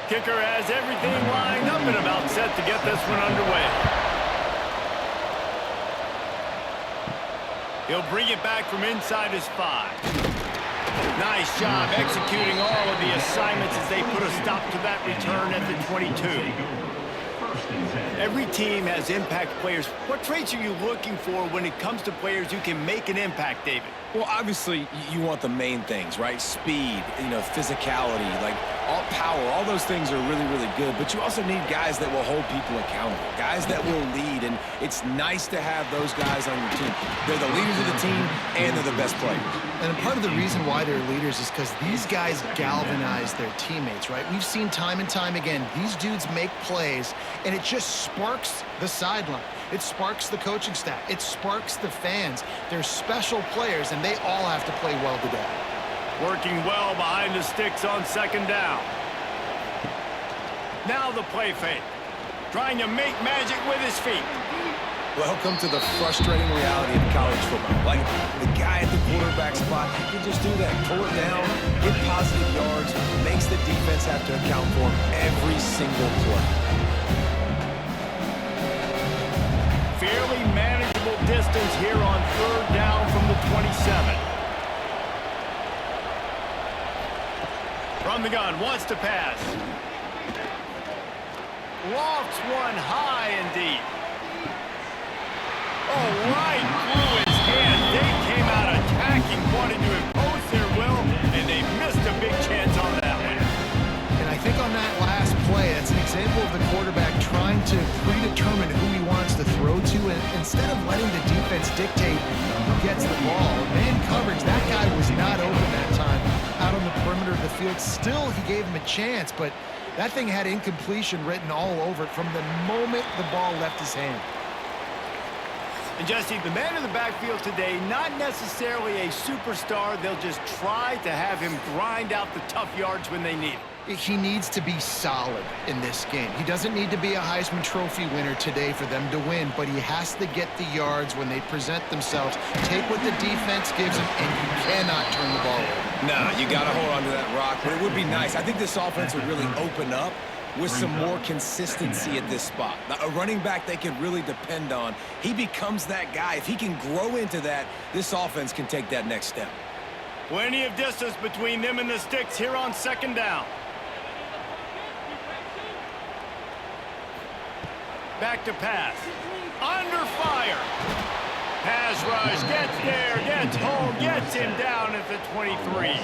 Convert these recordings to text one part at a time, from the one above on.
Kicker has everything lined up and about set to get this one underway. He'll bring it back from inside his 5. Nice job executing all of the assignments as they put a stop to that return at the 22. Every team has impact players. What traits are you looking for when it comes to players who can make an impact, David? Well, obviously, you want the main things, right? Speed, physicality, like all power, all those things are really, really good. But you also need guys that will hold people accountable, guys that will lead. And it's nice to have those guys on your team. They're the leaders of the team, and they're the best players. And part of the reason why they're leaders is because these guys galvanize their teammates, right? We've seen time and time again, these dudes make plays, and it just sparks the sideline. It sparks the coaching staff. It sparks the fans. They're special players, and they all have to play well today. Working well behind the sticks on second down. Now the play fake. Trying to make magic with his feet. Welcome to the frustrating reality of college football. Like, the guy at the quarterback spot, he can just do that. Pull it down, get positive yards, makes the defense have to account for him every single play. Fairly manageable distance here on third down from the 27. From the gun, wants to pass. Lofts one high and deep. Oh, right through his hand. They came out attacking, wanting to impose their will, and they missed a big chance on that one. And I think on that last play, that's an example of the quarterback trying to predetermine who he wants to throw to, and instead of letting the defense dictate who gets the ball. Man coverage, that guy was not open that time out on the perimeter of the field. Still, he gave him a chance, but that thing had incompletion written all over it from the moment the ball left his hand. And Jesse, the man in the backfield today, not necessarily a superstar. They'll just try to have him grind out the tough yards when they need it. He needs to be solid in this game. He doesn't need to be a Heisman Trophy winner today for them to win, but he has to get the yards when they present themselves. Take what the defense gives him, and you cannot turn the ball over. No, you got to hold on to that rock, but it would be nice. I think this offense would really open up with some more consistency at this spot. Now, a running back they can really depend on. He becomes that guy. If he can grow into that, this offense can take that next step. Plenty of distance between them and the sticks here on second down. Back to pass. Under fire. Pass rush, gets there, gets home, gets him down at the 23.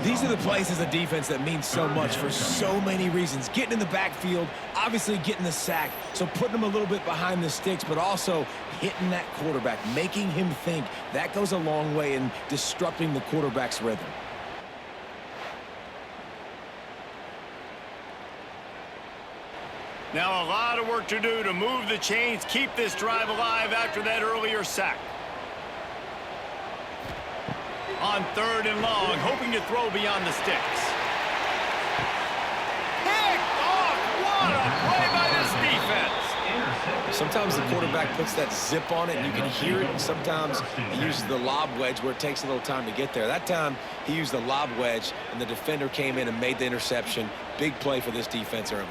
These are the plays as a defense that mean so much for so many reasons. Getting in the backfield, obviously getting the sack, so putting him a little bit behind the sticks, but also hitting that quarterback, making him think. That goes a long way in disrupting the quarterback's rhythm. Now a lot of work to do to move the chains, keep this drive alive after that earlier sack. On third and long, hoping to throw beyond the sticks. Picked off! What a play by this defense! Sometimes the quarterback puts that zip on it and you can hear it, and sometimes he uses the lob wedge where it takes a little time to get there. That time he used the lob wedge and the defender came in and made the interception. Big play for this defense early.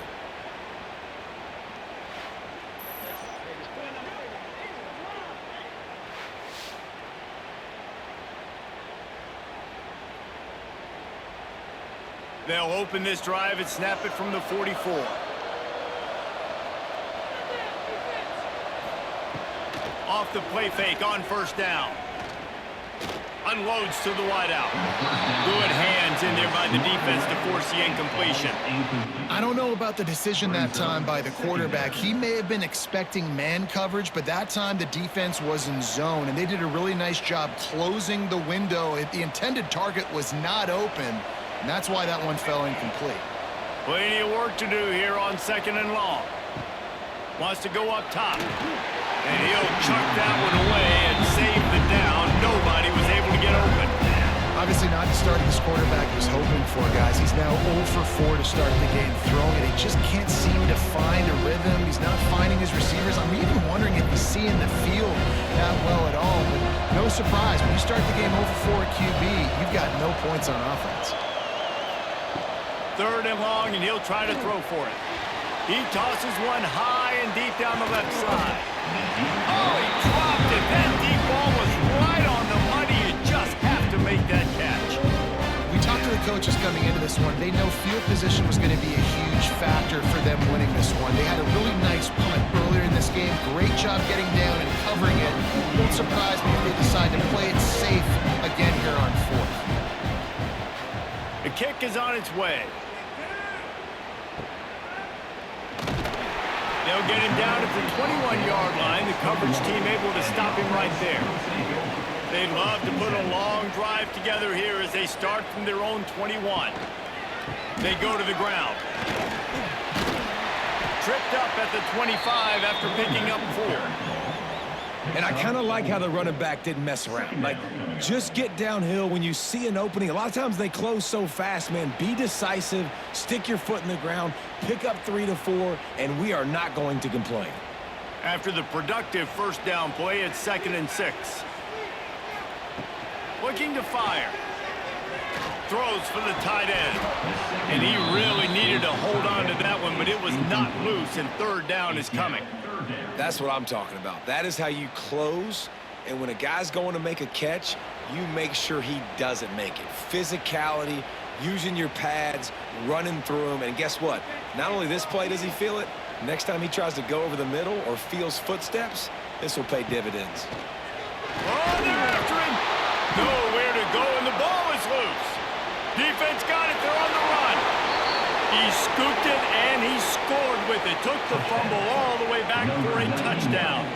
They'll open this drive and snap it from the 44. Off the play fake on first down. Unloads to the wideout. Good hands in there by the defense to force the incompletion. I don't know about the decision that time by the quarterback. He may have been expecting man coverage, but that time the defense was in zone, and they did a really nice job closing the window. The intended target was not open, and that's why that one fell incomplete. Plenty of work to do here on second and long. Wants to go up top. And he'll chuck that one away and save the down. Nobody was able to get open. Obviously not the start this quarterback was hoping for, guys. He's now 0 for 4 to start the game throwing it. He just can't seem to find a rhythm. He's not finding his receivers. I'm even wondering if he's seeing the field that well at all. But no surprise, when you start the game 0 for 4 at QB, you've got no points on offense. 3rd and long, and he'll try to throw for it. He tosses one high and deep down the left side. Oh, he dropped it. That deep ball was right on the money. You just have to make that catch. We talked to the coaches coming into this one. They know field position was going to be a huge factor for them winning this one. They had a really nice punt earlier in this game. Great job getting down and covering it. Won't surprise me if they decide to play it safe again here on 4th. The kick is on its way. They'll get him down at the 21-yard line. The coverage team able to stop him right there. They'd love to put a long drive together here as they start from their own 21. They go to the ground. Tripped up at the 25 after picking up 4. And I kind of like how the running back didn't mess around. Like, just get downhill when you see an opening. A lot of times they close so fast, man. Be decisive, stick your foot in the ground, pick up 3 to 4, and we are not going to complain. After the productive first down play, it's 2nd and 6. Looking to fire. Throws for the tight end. And he really needed to hold on to that one, but it was not loose, and 3rd down is coming. That's what I'm talking about. That is how you close, and when a guy's going to make a catch, you make sure he doesn't make it. Physicality, using your pads, running through them, and guess what? Not only this play does he feel it, next time he tries to go over the middle or feels footsteps, this will pay dividends. Oh, they're after him. Nowhere to go, and the ball is loose. Defense got it. They're on the run. He scooped it, and he scored with it. Took the fumble all the way back for a touchdown.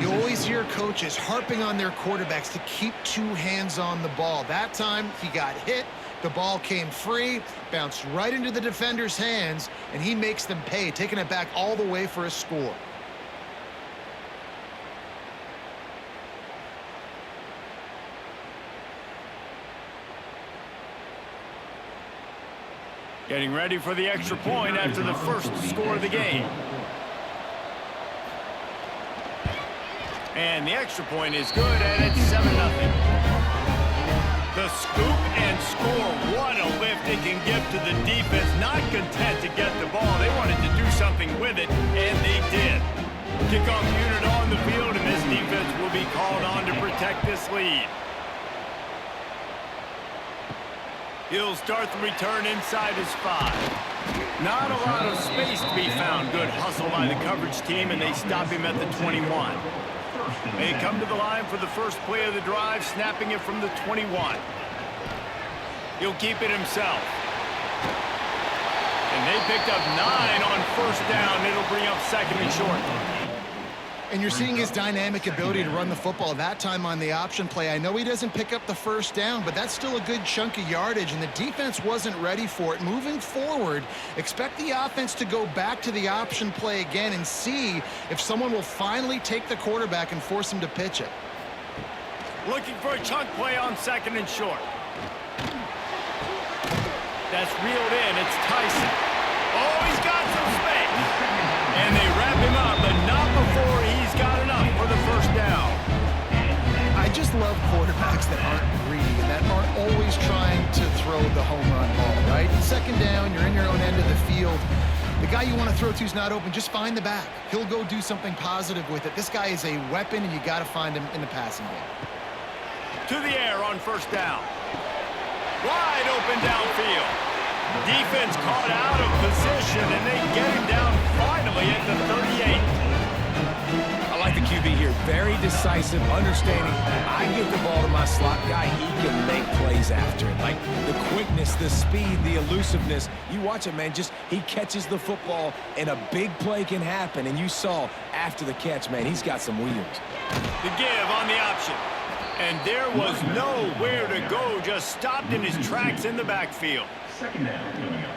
You always hear coaches harping on their quarterbacks to keep 2 hands on the ball. That time, he got hit. The ball came free, bounced right into the defender's hands, and he makes them pay, taking it back all the way for a score. Getting ready for the extra point after the first score of the game. And the extra point is good, and it's 7-0. The scoop and score. What a lift it can give to the defense. Not content to get the ball. They wanted to do something with it, and they did. Kickoff unit on the field, and this defense will be called on to protect this lead. He'll start the return inside his 5. Not a lot of space to be found. Good hustle by the coverage team, and they stop him at the 21. They come to the line for the first play of the drive, snapping it from the 21. He'll keep it himself. And they picked up 9 on first down. It'll bring up 2nd and short. And you're seeing his dynamic ability to run the football, that time on the option play. I know he doesn't pick up the first down, but that's still a good chunk of yardage, and the defense wasn't ready for it. Moving forward, expect the offense to go back to the option play again and see if someone will finally take the quarterback and force him to pitch it. Looking for a chunk play on 2nd and short. That's reeled in. It's Tyson. Oh, he's got some space. And they wrap him up, but not before he's got enough for the first down. I just love quarterbacks that aren't greedy and that aren't always trying to throw the home run ball, right? 2nd down, you're in your own end of the field. The guy you want to throw to is not open. Just find the back. He'll go do something positive with it. This guy is a weapon, and you got to find him in the passing game. To the air on first down. Wide open downfield. Defense caught out of position, and they get him down finally at the 38. I like the QB here. Very decisive, understanding. I give the ball to my slot guy. He can make plays after it. Like the quickness, the speed, the elusiveness. You watch it, man. Just he catches the football, and a big play can happen. And you saw after the catch, man, he's got some wheels. The give on the option. And there was nowhere to go. Just stopped in his tracks in the backfield.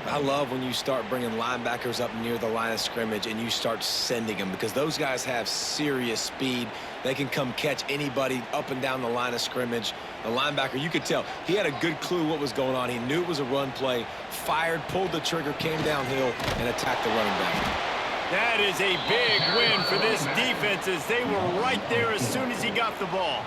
I love when you start bringing linebackers up near the line of scrimmage and you start sending them, because those guys have serious speed. They can come catch anybody up and down the line of scrimmage. The linebacker, you could tell, he had a good clue what was going on. He knew it was a run play, fired, pulled the trigger, came downhill, and attacked the running back. That is a big win for this defense as they were right there as soon as he got the ball.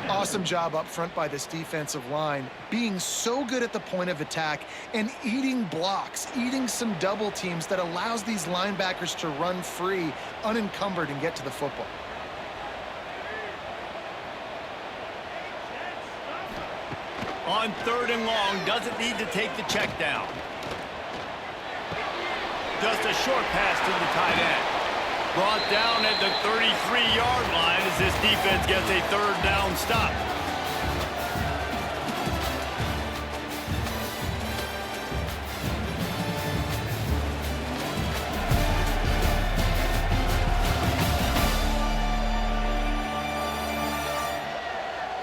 Awesome job up front by this defensive line, being so good at the point of attack and eating blocks, eating some double teams that allows these linebackers to run free, unencumbered, and get to the football. On 3rd and long, doesn't need to take the check down. Just a short pass to the tight end. Brought down at the 33-yard line as this defense gets a 3rd down stop.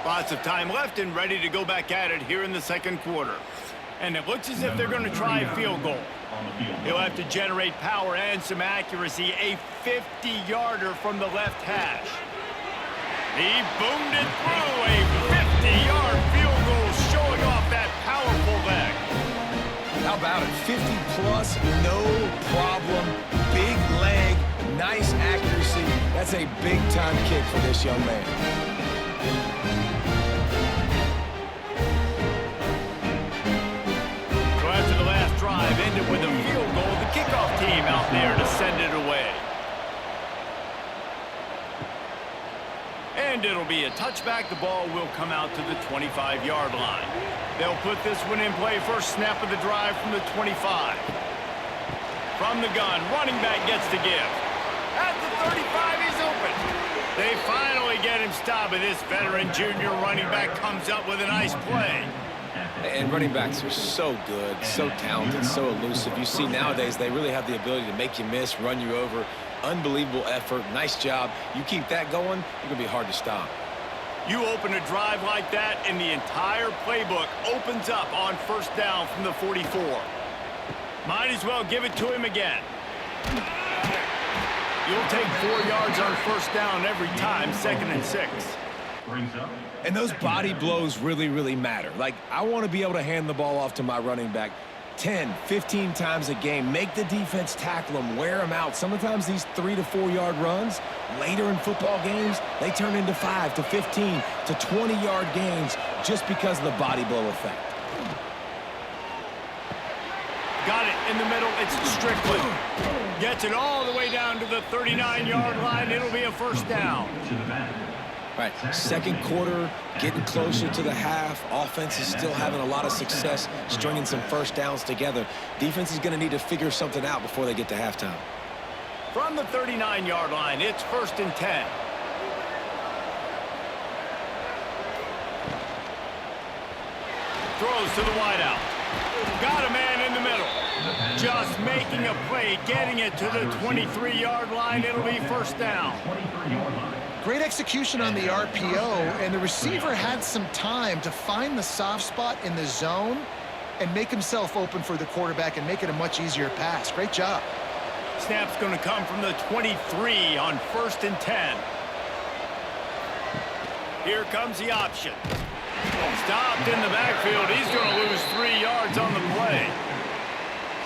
Lots of time left and ready to go back at it here in the 2nd quarter. And it looks as if they're going to try a field goal. He'll have to generate power and some accuracy. A 50-yarder from the left hash. He boomed it through. A 50-yard field goal showing off that powerful leg. How about it? 50-plus, no problem. Big leg, nice accuracy. That's a big-time kick for this young man. Ended with a field goal. The kickoff team out there to send it away. And it'll be a touchback. The ball will come out to the 25-yard line. They'll put this one in play. First snap of the drive from the 25. From the gun, running back gets to give. At the 35, he's open. They finally get him stopped, and this veteran junior running back comes up with a nice play. And running backs are so good, so talented, so elusive. You see nowadays they really have the ability to make you miss, run you over. Unbelievable effort. Nice job. You keep that going, you're going to be hard to stop. You open a drive like that, and the entire playbook opens up on 1st down from the 44. Might as well give it to him again. You'll take 4 yards on 1st down every time, 2nd and 6. And those body blows really, really matter. Like, I want to be able to hand the ball off to my running back 10, 15 times a game. Make the defense tackle them, wear them out. Sometimes these 3 to 4 yard runs, later in football games, they turn into 5 to 15 to 20-yard gains just because of the body blow effect. Got it in the middle. It's Strickland. Gets it all the way down to the 39-yard line. It'll be a 1st down. Right, 2nd quarter, getting closer to the half. Offense is still having a lot of success stringing some 1st downs together. Defense is going to need to figure something out before they get to halftime. From the 39-yard line, it's 1st and 10. Throws to the wideout. Got a man in the middle. Just making a play, getting it to the 23-yard line. It'll be 1st down. Great execution on the RPO, and the receiver had some time to find the soft spot in the zone and make himself open for the quarterback and make it a much easier pass. Great job. Snap's going to come from the 23 on 1st and 10. Here comes the option. Stopped in the backfield. He's going to lose 3 yards on the play.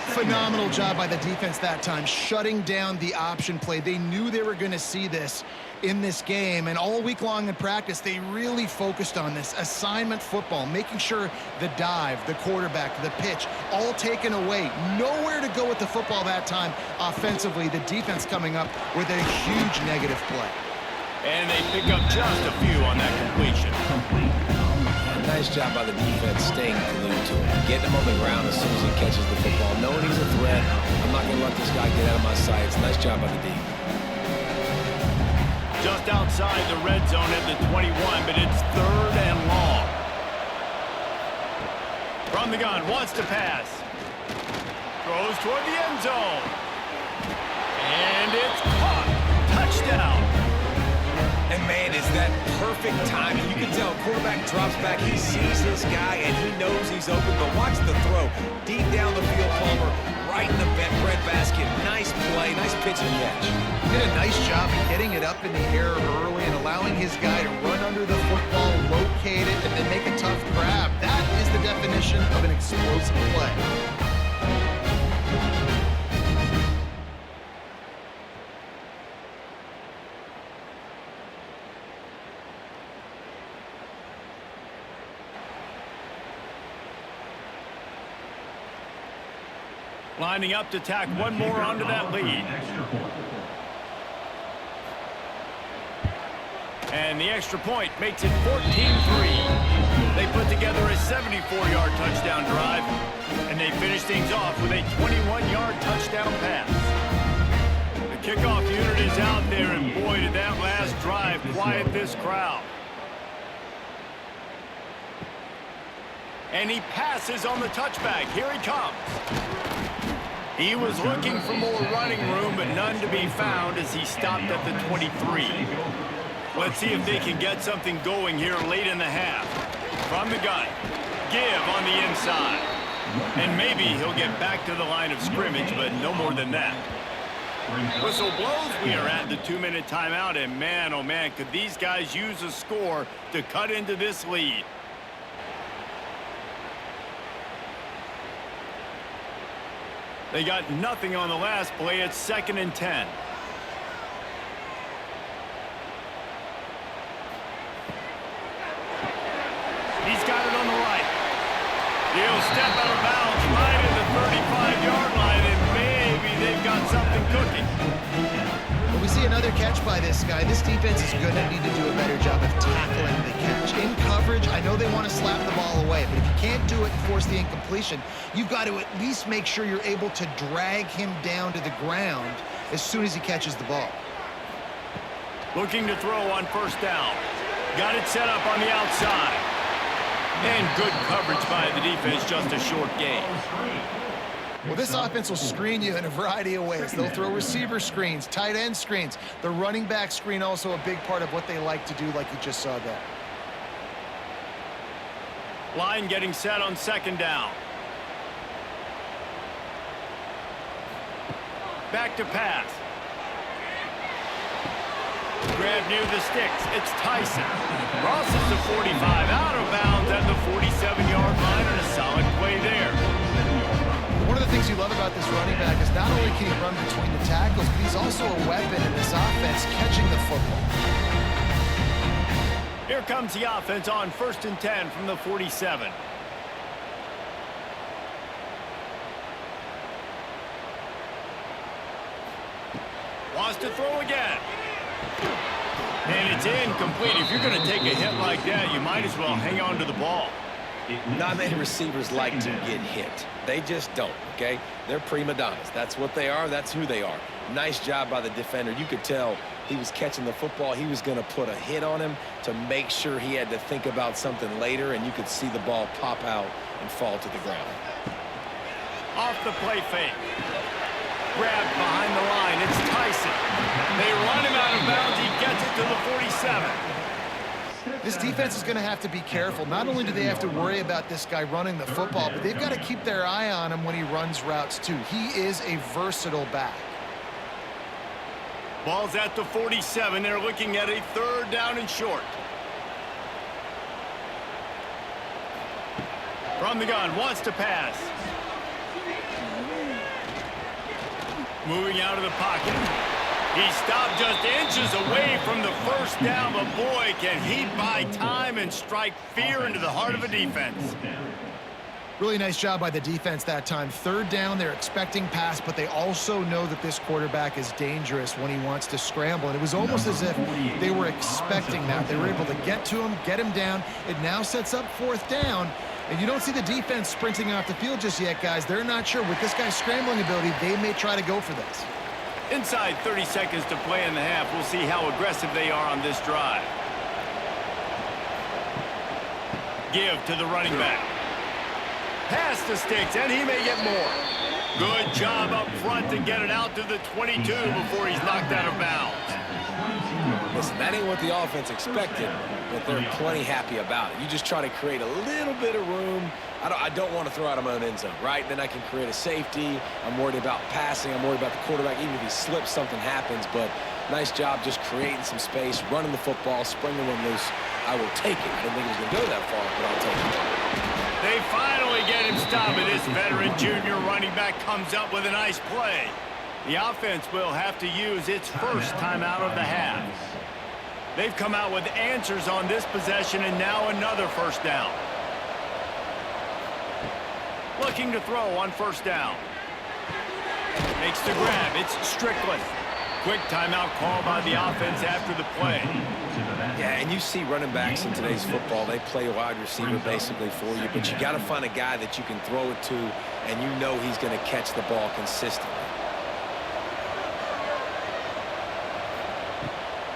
Phenomenal job by the defense that time, shutting down the option play. They knew they were going to see this in this game, and all week long in practice, they really focused on this assignment football, making sure the dive, the quarterback, the pitch, all taken away. Nowhere to go with the football that time offensively. The defense coming up with a huge negative play. And they pick up just a few on that completion. Nice job by the defense staying glued to him, getting him on the ground as soon as he catches the football, knowing he's a threat. I'm not going to let this guy get out of my sights. Nice job by the D. Just outside the red zone at the 21, but it's 3rd and long. From the gun, wants to pass. Throws toward the end zone. And it's caught. Touchdown. And man, is that perfect timing. You can tell quarterback drops back, he sees this guy, and he knows he's open, but watch the throw. Deep down the field, Palmer, right in the bread basket. Nice play, nice pitch and catch. Did a nice job of getting it up in the air early and allowing his guy to run under the football, locate it, and then make a tough grab. That is the definition of an explosive play. Lining up to tack one more onto that lead. And the extra point makes it 14-3. They put together a 74-yard touchdown drive, and they finish things off with a 21-yard touchdown pass. The kickoff unit is out there, and boy, did that last drive quiet this crowd. And he passes on the touchback. Here he comes. He was looking for more running room, but none to be found as he stopped at the 23. Let's see if they can get something going here late in the half. From the gun, Give on the inside. And maybe he'll get back to the line of scrimmage, but no more than that. Whistle blows. We are at the 2-minute timeout, and man, oh man, could these guys use a score to cut into this lead. They got nothing on the last play. It's 2nd and 10. He's got it on the right. He'll step out of bounds right at the 35-yard line, and maybe they've got something cooking. When we see another catch by this guy, this defense is going to need to do a better job of tackling the catch. In coverage, I know they want to slap the ball away, but if you can't do it and force the incompletion, you've got to at least make sure you're able to drag him down to the ground as soon as he catches the ball. Looking to throw on 1st down. Got it set up on the outside. And good coverage by the defense, just a short gain. Well, this offense will screen you in a variety of ways. They'll throw receiver screens, tight end screens. The running back screen also a big part of what they like to do, like you just saw there. Line getting set on 2nd down. Back to pass. Grab near the sticks. It's Tyson. Crosses the 45, out of bounds at the 47-yard line, and a solid play there. One of the things you love about this running back is not only can he run between the tackles, but he's also a weapon in this offense catching the football. Here comes the offense on 1st and 10 from the 47. Wants to throw again. And it's incomplete. If you're going to take a hit like that, you might as well hang on to the ball. Not many receivers like to get hit. They just don't, okay? They're prima donnas. That's what they are. That's who they are. Nice job by the defender. You could tell he was catching the football. He was going to put a hit on him to make sure he had to think about something later, and you could see the ball pop out and fall to the ground. Off the play fake. Grabbed behind the line. It's Tyson. They run him out of bounds. He gets it to the 47. This defense is going to have to be careful. Not only do they have to worry about this guy running the football, but they've got to keep their eye on him when he runs routes too. He is a versatile back. Ball's at the 47. They're looking at a 3rd down and short. From the gun, wants to pass. Moving out of the pocket. He stopped just inches away from the 1st down, but boy, can he buy time and strike fear into the heart of a defense. Really nice job by the defense that time. 3rd down, they're expecting pass, but they also know that this quarterback is dangerous when he wants to scramble. And it was almost as if they were expecting that. They were able to get to him, get him down. It now sets up 4th down. And you don't see the defense sprinting off the field just yet, guys. They're not sure. With this guy's scrambling ability, they may try to go for this. Inside 30 seconds to play in the half. We'll see how aggressive they are on this drive. Give to the running back. Pass to Sticks, and he may get more. Good job up front to get it out to the 22 before he's knocked out of bounds. Listen, that ain't what the offense expected, but they're plenty happy about it. You just try to create a little bit of room. I don't want to throw out of my own end zone, right? Then I can create a safety. I'm worried about passing. I'm worried about the quarterback. Even if he slips, something happens. But nice job just creating some space, running the football, springing one loose. I will take it. I didn't think he was going to go that far, but I'll take it. They finally get him stopped, and this veteran junior running back comes up with a nice play. The offense will have to use its 1st timeout of the half. They've come out with answers on this possession, and now another 1st down. Looking to throw on 1st down. Makes the grab. It's Strickland. Quick timeout call by the offense after the play. Yeah, and you see running backs in today's football, they play wide receiver basically for you, but you got to find a guy that you can throw it to, and you know he's going to catch the ball consistently.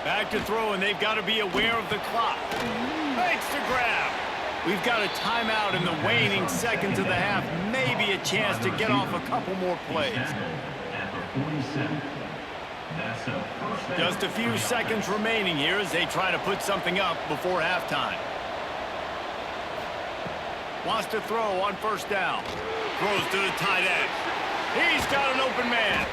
Back to throw, and they've got to be aware of the clock. Makes the grab. We've got a timeout in the waning seconds of the half. Maybe a chance to get off a couple more plays. Just a few seconds remaining here as they try to put something up before halftime. Wants to throw on first down. Throws to the tight end. He's got an open man.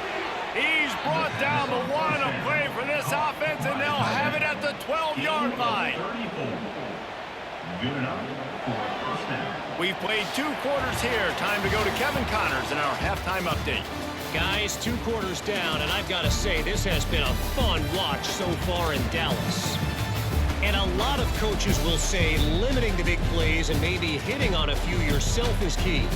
He's brought down the one. A play for this offense, and they'll have it at the 12-yard line. We've played 2 quarters here. Time to go to Kevin Connors in our halftime update. Guys, 2 quarters down, and I've got to say, this has been a fun watch so far in Dallas. And a lot of coaches will say limiting the big plays and maybe hitting on a few yourself is key.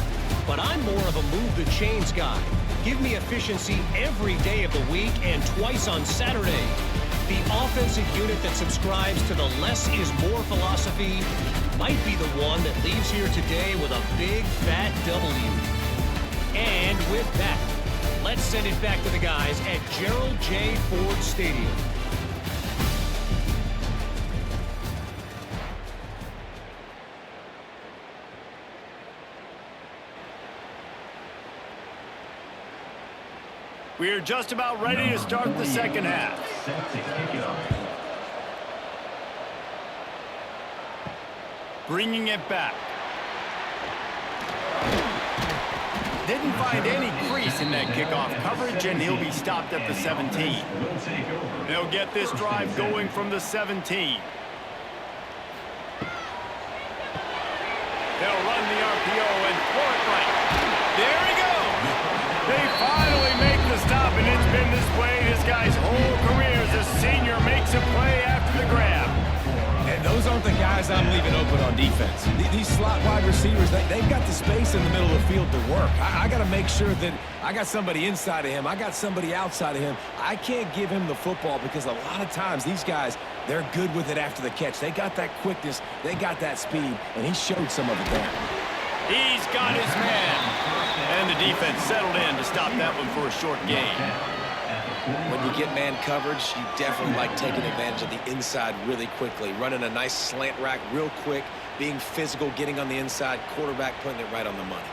But I'm more of a move the chains guy. Give me efficiency every day of the week and twice on Saturday. The offensive unit that subscribes to the less is more philosophy might be the one that leaves here today with a big fat W. And with that, let's send it back to the guys at Gerald J. Ford Stadium. We are just about ready to start the second half. Bringing it back. Didn't find any crease in that kickoff coverage, and he'll be stopped at the 17. They'll get this drive going from the 17. They'll run the RPO and throw it right. There he goes. They finally make the stop, and it's been this way this guy's whole career as a senior makes a play after the grab. And those aren't the guys I'm leaving open on defense. These slot wide receivers, they've got the space in the middle of the field to work. I got to make sure that I got somebody inside of him. I got somebody outside of him. I can't give him the football because a lot of times these guys, they're good with it after the catch. They got that quickness. They got that speed, and he showed some of it there. He's got his man. And the defense settled in to stop that one for a short gain. When you get man coverage, you definitely like taking advantage of the inside really quickly, running a nice slant rack real quick, being physical, getting on the inside, quarterback putting it right on the money.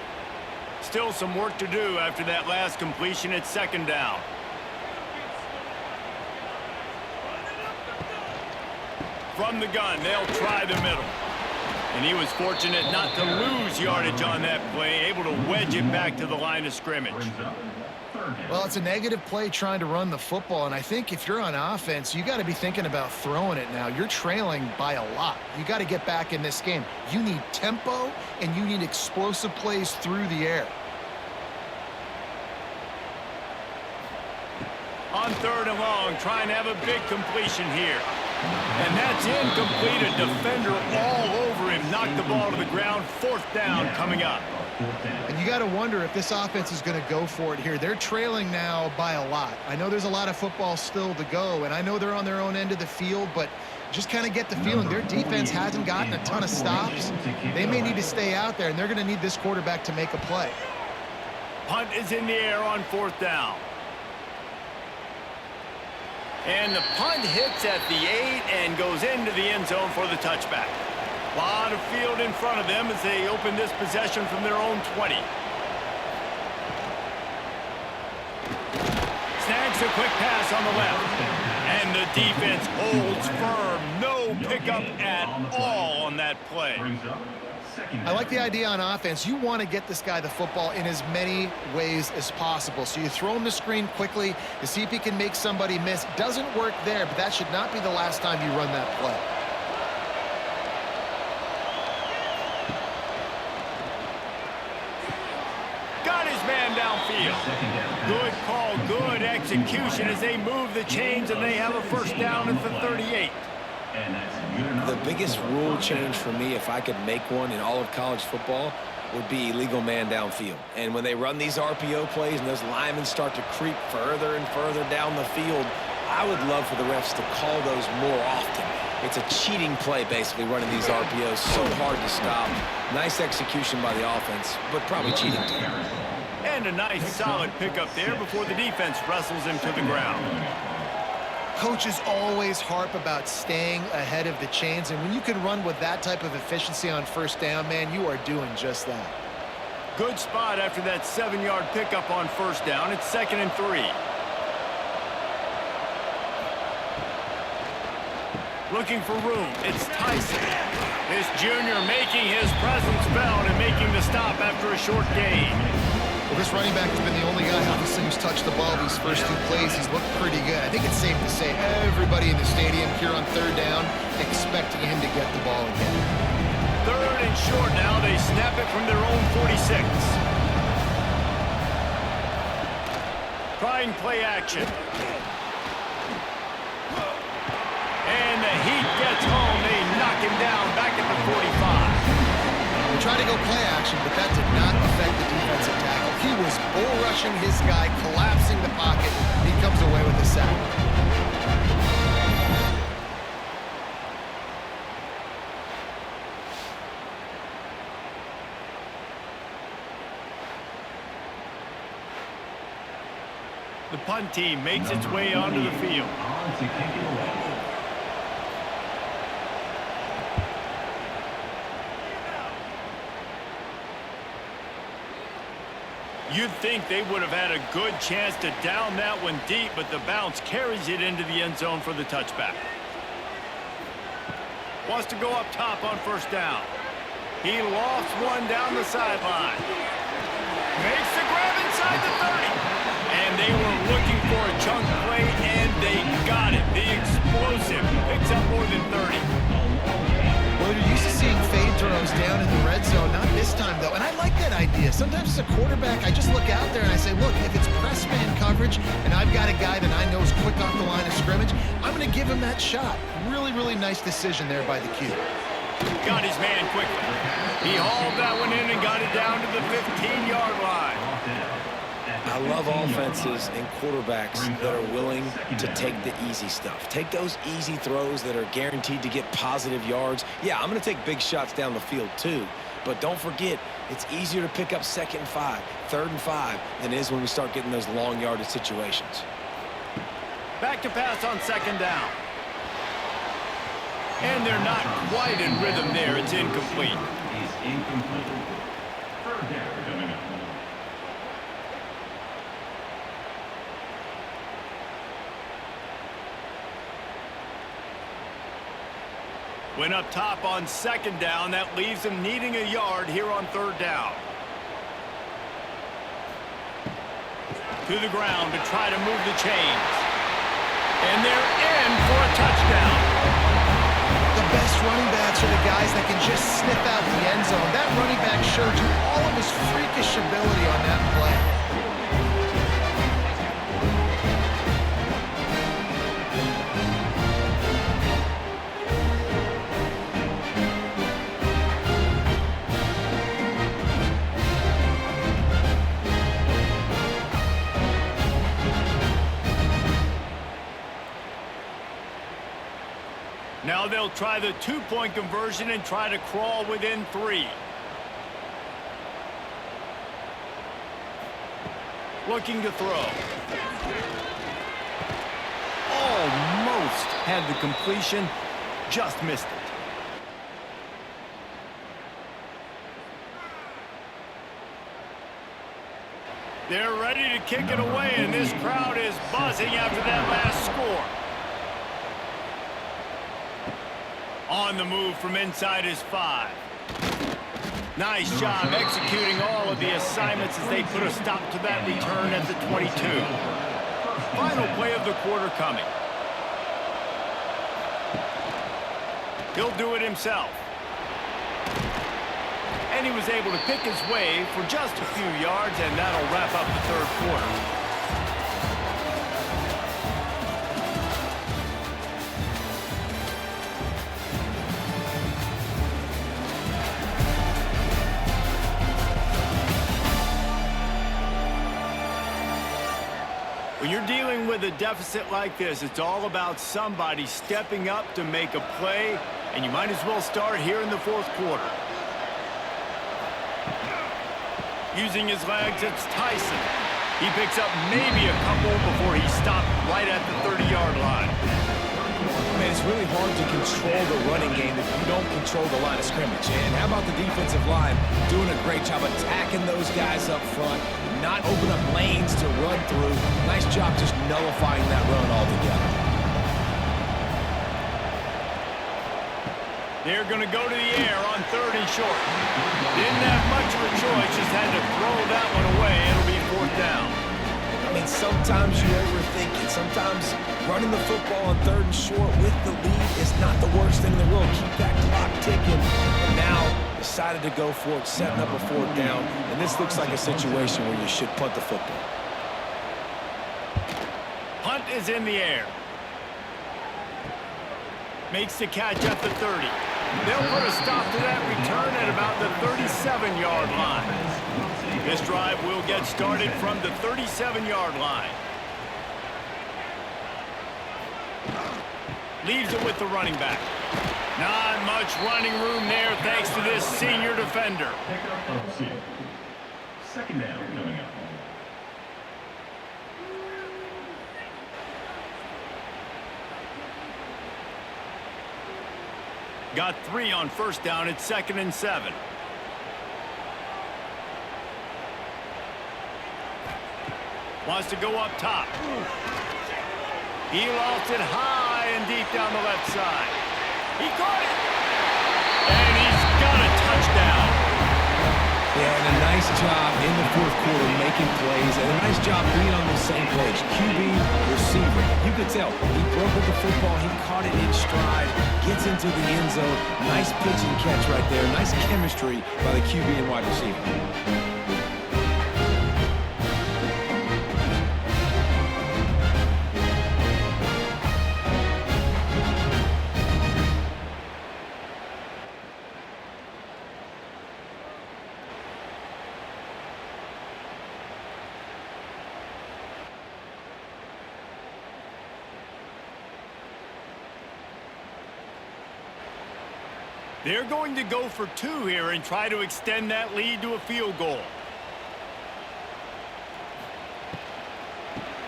Still some work to do after that last completion at second down. From the gun, they'll try the middle. And he was fortunate not to lose yardage on that play, able to wedge it back to the line of scrimmage. Well, it's a negative play trying to run the football, and I think if you're on offense, you got to be thinking about throwing it now. You're trailing by a lot. You got to get back in this game. You need tempo, and you need explosive plays through the air. On third and long, trying to have a big completion here. And that's incomplete. A defender all over him. Knocked the ball to the ground. Fourth down coming up. And you got to wonder if this offense is going to go for it here. They're trailing now by a lot. I know there's a lot of football still to go, and I know they're on their own end of the field, but just kind of get the feeling their defense hasn't gotten a ton of stops. They may need to stay out there, and they're going to need this quarterback to make a play. Punt is in the air on fourth down. And the punt hits at the 8 and goes into the end zone for the touchback. A lot of field in front of them as they open this possession from their own 20. Snags a quick pass on the left. And the defense holds firm. No pickup at all on that play. I like the idea on offense. You want to get this guy the football in as many ways as possible. So you throw him the screen quickly to see if he can make somebody miss. Doesn't work there, but that should not be the last time you run that play. Got his man downfield. Good call, good execution as they move the chains and they have a first down at the 38. The biggest rule change for me, if I could make one in all of college football, would be illegal man downfield. And when they run these RPO plays and those linemen start to creep further and further down the field, I would love for the refs to call those more often. It's a cheating play, basically, running these RPOs. So hard to stop. Nice execution by the offense, but probably cheating too. And a nice solid pickup there before the defense wrestles him to the ground. Coaches always harp about staying ahead of the chains, and when you can run with that type of efficiency on first down, man, you are doing just that. Good spot after that 7-yard pickup on first down. It's 2nd and 3. Looking for room. It's Tyson. This junior making his presence felt and making the stop after a short gain. Well, this running back has been the only guy, obviously, who's touched the ball these first 2 plays. He's looked pretty good. I think it's safe to say everybody in the stadium here on 3rd down expecting him to get the ball again. 3rd and short now. They snap it from their own 46. Trying play action. And the heat gets home. They knock him down back at the 45. They tried to go play action, but that did not affect the defensive tackle. He was bull rushing his guy, collapsing the pocket, and he comes away with a sack. The punt team makes its way onto the field. You'd think they would have had a good chance to down that one deep, but the bounce carries it into the end zone for the touchback. Wants to go up top on first down. He lofts one down the sideline. Makes the grab inside the 30. And they were looking for a chunk play, and they got it. The explosive picks up more than 30. Well, you're used to seeing fade throws down in the red zone. Not this time, though. And I like that idea. Sometimes as a quarterback, I just look out there and I say, look, if it's press man coverage and I've got a guy that I know is quick off the line of scrimmage, I'm going to give him that shot. Really, really nice decision there by the Q. Got his man quickly. He hauled that one in and got it down to the 15-yard line. I love offenses and quarterbacks that are willing to take the easy stuff. Take those easy throws that are guaranteed to get positive yards. Yeah, I'm going to take big shots down the field too. But don't forget, it's easier to pick up 2nd and 5, 3rd and 5 than it is when we start getting those long yardage situations. Back to pass on 2nd down. And they're not quite in rhythm there. It's incomplete. Went up top on 2nd down. That leaves them needing a yard here on 3rd down. To the ground to try to move the chains. And they're in for a touchdown. The best running backs are the guys that can just sniff out the end zone. That running back showed you all of his freakish ability on that play. Now they'll try the 2-point conversion and try to crawl within 3. Looking to throw. Almost had the completion, just missed it. They're ready to kick it away, and this crowd is buzzing after that last score. On the move from inside his 5. Nice job executing all of the assignments as they put a stop to that return at the 22. Final play of the quarter coming. He'll do it himself. And he was able to pick his way for just a few yards, and that'll wrap up the 3rd quarter. you're dealing with a deficit like this, it's all about somebody stepping up to make a play, and you might as well start here in the fourth quarter. Using his legs, it's Tyson. He picks up maybe a couple before he stopped right at the 30-yard line. Man, it's really hard to control the running game if you don't control the line of scrimmage. And how about the defensive line doing a great job attacking those guys up front, not open up lanes to run through. Nice job just nullifying that run altogether. They're going to go to the air on 3rd and short. Didn't have much of a choice, just had to throw that one away. It'll be 4th down. I mean, sometimes you overthink it. Sometimes running the football on 3rd and short with the lead is not the worst thing in the world. Keep that clock ticking. And now decided to go for it, setting up a 4th down. And this looks like a situation where you should punt the football. Punt is in the air. Makes the catch at the 30. They'll put a stop to that return at about the 37-yard line. This drive will get started from the 37-yard line. Leaves it with the running back. Not much running room there thanks to this senior defender. Second down coming up. Got 3 on 1st down. It's 2nd and 7. Wants to go up top. He lost it high and deep down the left side. He caught it. And he's got a touchdown. Yeah, and a nice job in the 4th quarter making plays, and a nice job being on the same page. QB, receiver. You could tell he broke with the football. He caught it in stride, gets into the end zone. Nice pitch and catch right there. Nice chemistry by the QB and wide receiver. They're going to go for 2 here and try to extend that lead to a field goal.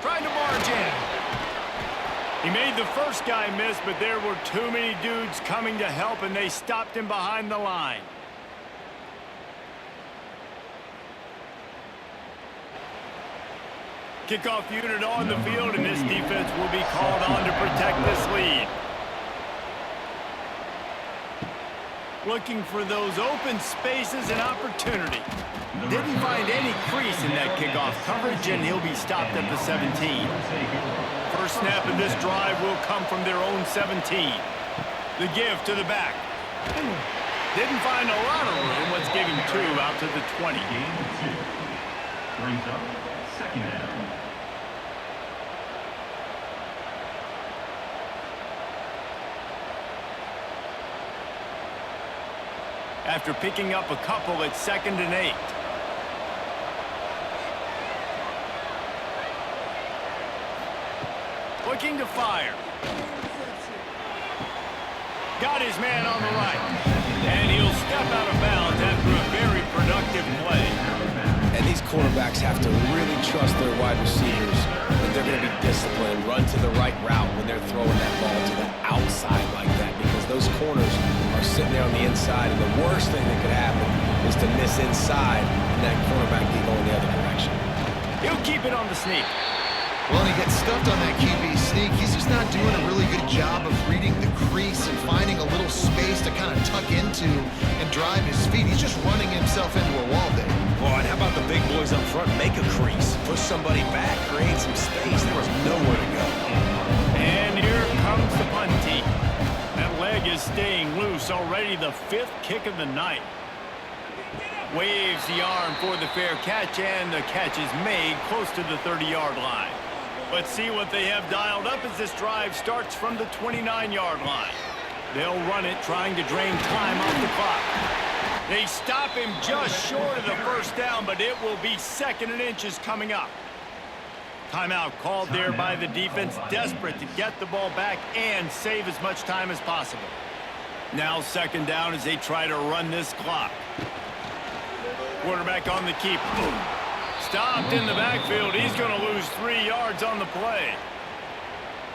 Trying to barge in. He made the first guy miss, but there were too many dudes coming to help, and they stopped him behind the line. Kickoff unit on the field, and this defense will be called on to protect this lead. Looking for those open spaces and opportunity. Didn't find any crease in that kickoff coverage, and he'll be stopped at the 17. First snap of this drive will come from their own 17. The give to the back. Didn't find a lot of room. Let's give him 2 out to the 20. Brings up 2nd down. After picking up a couple, it's 2nd and 8. Looking to fire. Got his man on the right. And he'll step out of bounds after a very productive play. And these quarterbacks have to really trust their wide receivers that they're going to be disciplined, run to the right route when they're throwing that ball to the outside like that, because those corners are sitting there on the inside, and the worst thing that could happen is to miss inside and that cornerback be going the other direction. He'll keep it on the sneak. Well, he gets stuffed on that QB sneak. He's just not doing a really good job of reading the crease and finding a little space to kind of tuck into and drive his feet. He's just running himself into a wall there. Well, and how about the big boys up front? Make a crease, push somebody back, create some space. There was nowhere to go. And here comes the punt team. That leg is staying loose. Already the 5th kick of the night. Waves the arm for the fair catch, and the catch is made close to the 30-yard line. Let's see what they have dialed up as this drive starts from the 29-yard line. They'll run it, trying to drain time off the clock. They stop him just short of the 1st down, but it will be 2nd and inches coming up. Timeout called there by the defense, desperate to get the ball back and save as much time as possible. Now 2nd down as they try to run this clock. Quarterback on the keep. Stopped in the backfield. He's going to lose 3 yards on the play.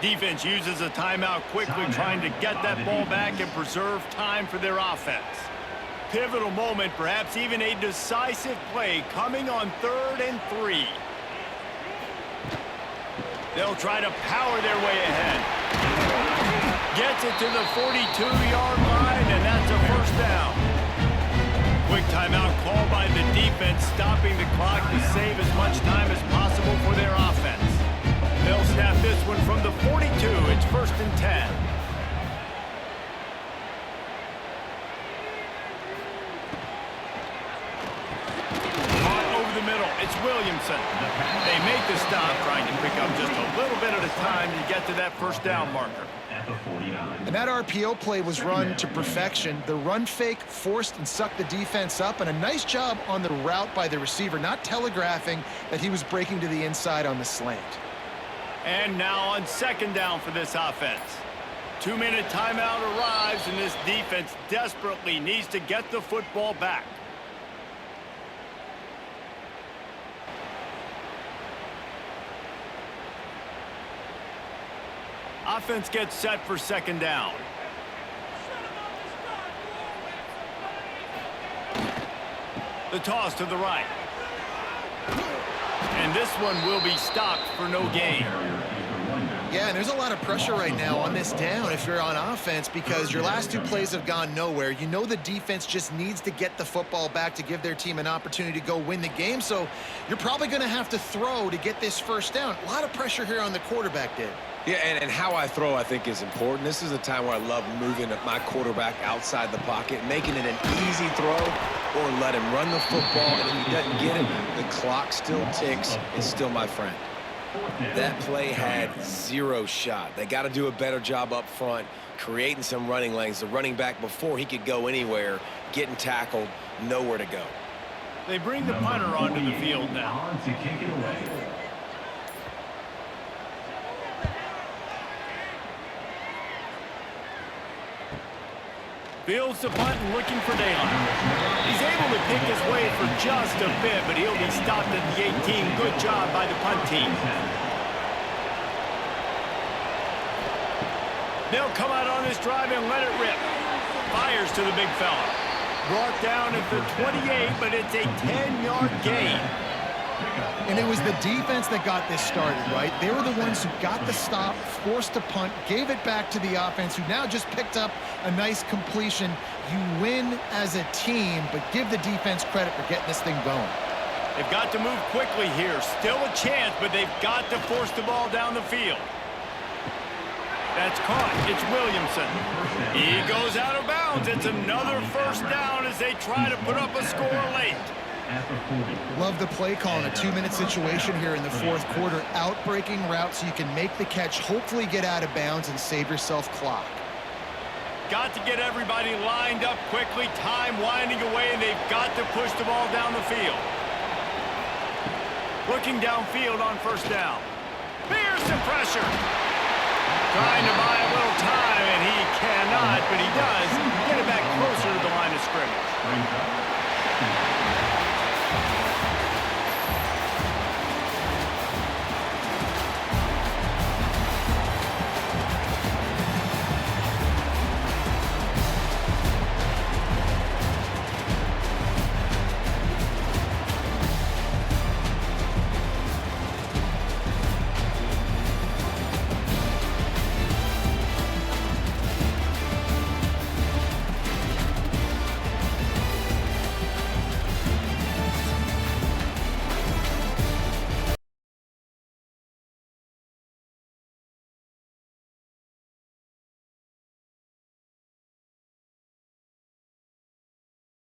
Defense uses a timeout quickly, trying to get that ball back and preserve time for their offense. Pivotal moment, perhaps even a decisive play coming on 3rd and 3. They'll try to power their way ahead. Gets it to the 42-yard line, and that's a 1st down. Quick timeout called by the defense, stopping the clock to save as much time as possible for their offense. They'll snap this one from the 42. It's 1st and 10. It's Williamson. They make the stop, trying to pick up just a little bit at a time to get to that 1st down marker. And that RPO play was run to perfection. The run fake forced and sucked the defense up, and a nice job on the route by the receiver, not telegraphing that he was breaking to the inside on the slant. And now on 2nd down for this offense. 2-minute timeout arrives, and this defense desperately needs to get the football back. Offense gets set for 2nd down. The toss to the right. And this one will be stopped for no gain. Yeah, and there's a lot of pressure right now on this down if you're on offense, because your last 2 plays have gone nowhere. You know the defense just needs to get the football back to give their team an opportunity to go win the game, so you're probably going to have to throw to get this 1st down. A lot of pressure here on the quarterback, Dave. Yeah, and how I throw, I think, is important. This is a time where I love moving my quarterback outside the pocket, making it an easy throw, or let him run the football, and if he doesn't get it, the clock still ticks. It's still my friend. That play had 0 shot. They got to do a better job up front, creating some running lanes. The running back, before he could go anywhere, getting tackled, nowhere to go. They bring the punter onto the field now. To kick it away. Fields the punt and looking for Dayton. He's able to pick his way for just a bit, but he'll be stopped at the 18. Good job by the punt team. They'll come out on this drive and let it rip. Fires to the big fella. Brought down at the 28, but it's a 10-yard gain. And it was the defense that got this started, right? They were the ones who got the stop, forced a punt, gave it back to the offense, who now just picked up a nice completion. You win as a team, but give the defense credit for getting this thing going. They've got to move quickly here. Still a chance, but they've got to force the ball down the field. That's caught. It's Williamson. He goes out of bounds. It's another 1st down as they try to put up a score late. Love the play call in a 2-minute situation here in the 4th quarter. Out-breaking route so you can make the catch, hopefully get out of bounds, and save yourself clock. Got to get everybody lined up quickly. Time winding away, and they've got to push the ball down the field. Looking downfield on 1st down. Here's the pressure. Trying to buy a little time, and he cannot, but he does get it back closer to the line of scrimmage.